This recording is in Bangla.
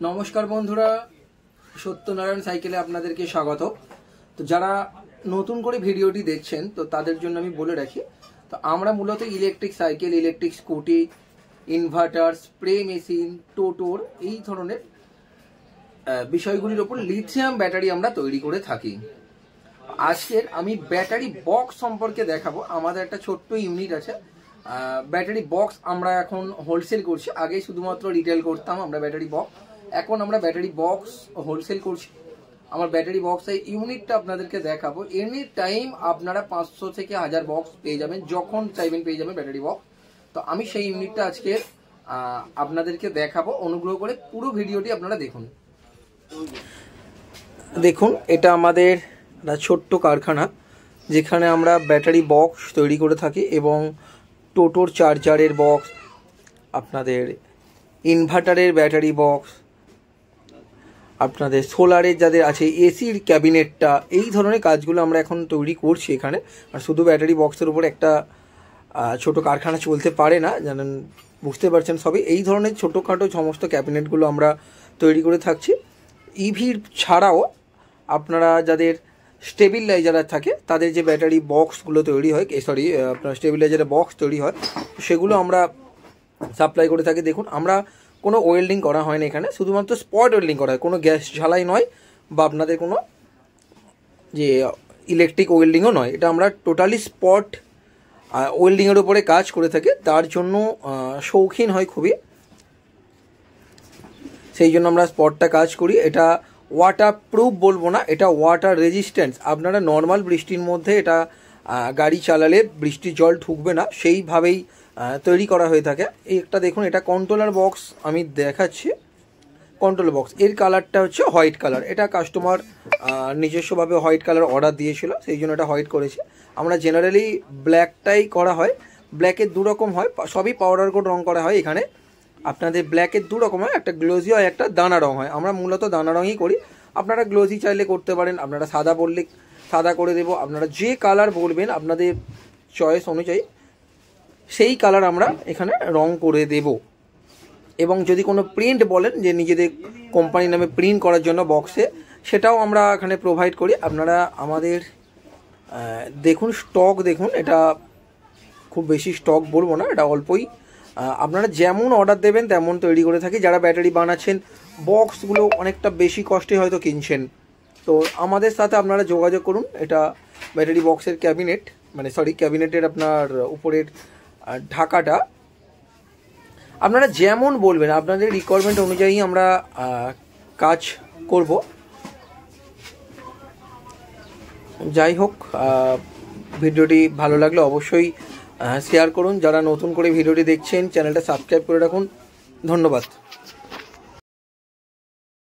নমস্কার বন্ধুরা, সত্যনারায়ণ সাইকেলে আপনাদেরকে স্বাগত। তো যারা নতুন করে ভিডিওটি দেখছেন তো তাদের জন্য আমি বলে রাখি, তো আমরা মূলত electric cycle, electric scooty, inverter, spray machine, টোটোর এই ধরনের বিষয়গুলির ওপর লিথিয়াম ব্যাটারি আমরা তৈরি করে থাকি। আজকের আমি ব্যাটারি বক্স সম্পর্কে দেখাবো। আমাদের একটা ছোট্ট ইউনিট আছে, ব্যাটারি বক্স আমরা এখন হোলসেল করছি। আগে শুধুমাত্র রিটেল করতাম আমরা ব্যাটারি বক্স, এখন আমরা ব্যাটারি বক্স হোলসেল করছি। আমার ব্যাটারি বক্সের ইউনিটটা আপনাদেরকে দেখাবো। এনি টাইম আপনারা 500 থেকে 1000 বক্স পেয়ে যাবেন, যখন চাইবেন পেয়ে যাবেন ব্যাটারি বক্স। তো আমি সেই ইউনিটটা আজকে আপনাদেরকে দেখাবো। অনুগ্রহ করে পুরো ভিডিওটি আপনারা দেখুন। দেখুন, এটা আমাদের ছোট্ট কারখানা, যেখানে আমরা ব্যাটারি বক্স তৈরি করে থাকি এবং টোটোর চার্জারের বক্স, আপনাদের ইনভার্টারের ব্যাটারি বক্স, আপনাদের সোলারের যাদের আছে এসির ক্যাবিনেটটা, এই ধরনের কাজগুলো আমরা এখন তৈরি করছি এখানে। আর শুধু ব্যাটারি বক্সের উপর একটা ছোট কারখানা চলতে পারে না, জানেন, বুঝতে পারছেন সবই। এই ধরনের ছোটোখাটো সমস্ত ক্যাবিনেটগুলো আমরা তৈরি করে থাকছি। ইভির ছাড়াও আপনারা যাদের স্টেবিলাইজার থাকে তাদের যে ব্যাটারি বক্সগুলো তৈরি হয়, আপনার স্টেবিলাইজারের বক্স তৈরি হয়, সেগুলো আমরা সাপ্লাই করে থাকি। দেখুন, আমরা কোনো ওয়েল্ডিং করা হয় না এখানে, শুধুমাত্র স্পট ওয়েল্ডিং করা হয়, কোনো গ্যাস ঝালাই নয় বা আপনাদের কোনো যে ইলেকট্রিক ওয়েল্ডিংও নয়। এটা আমরা টোটালি স্পট ওয়েল্ডিংয়ের উপরে কাজ করে থাকি। তার জন্য শৌখিন হয় খুবই, সেই জন্য আমরা স্পটটা কাজ করি। এটা ওয়াটার প্রুফ বলবো না, এটা ওয়াটার রেজিস্ট্যান্স। আপনারা নর্মাল বৃষ্টির মধ্যে এটা গাড়ি চালালে বৃষ্টির জল ঢুকবে না, সেইভাবেই তৈরি করা হয়ে থাকে। একটা দেখুন, এটা কন্ট্রোলার বক্স আমি দেখাচ্ছি। কন্ট্রোলার বক্স এর কালারটা হচ্ছে হোয়াইট কালার। এটা কাস্টমার নিজস্বভাবে হোয়াইট কালার অর্ডার দিয়েছিল, সেই জন্য এটা হোয়াইট করেছে। আমরা জেনারেলি ব্ল্যাকটাই করা হয়। ব্ল্যাকের দু রকম হয়, সবই পাউডার কোড রং করা হয় এখানে। আপনাদের ব্ল্যাকের দু রকম হয়, একটা গ্লোজি হয়, একটা দানা রং হয়। আমরা মূলত দানা রঙই করি। আপনারা গ্লোজি চাইলে করতে পারেন, আপনারা সাদা বললে সাদা করে দেবো। আপনারা যে কালার বলবেন আপনাদের চয়েস অনুযায়ী সেই কালার আমরা এখানে রং করে দেব। এবং যদি কোনো প্রিন্ট বলেন যে নিজেদের কোম্পানির নামে প্রিন্ট করার জন্য বক্সে, সেটাও আমরা এখানে প্রোভাইড করি। আপনারা আমাদের দেখুন, স্টক দেখুন, এটা খুব বেশি স্টক বলবো না, এটা অল্পই। আপনারা যেমন অর্ডার দেবেন তেমন তৈরি করে থাকি। যারা ব্যাটারি বানাচ্ছেন, বক্সগুলো অনেকটা বেশি কষ্টে হয়তো কিনছেন, তো আমাদের সাথে আপনারা যোগাযোগ করুন। এটা ব্যাটারি বক্সের ক্যাবিনেট, মানে ক্যাবিনেটের আপনার উপরের ঢাকাটা আপনারা যেমন বলবেন, আপনাদের রিকোয়ারমেন্ট অনুযায়ী আমরা কাজ করব। যাই হোক, ভিডিওটি ভালো লাগলে অবশ্যই শেয়ার করুন। যারা নতুন করে ভিডিওটি দেখছেন, চ্যানেলটা সাবস্ক্রাইব করে রাখুন। ধন্যবাদ।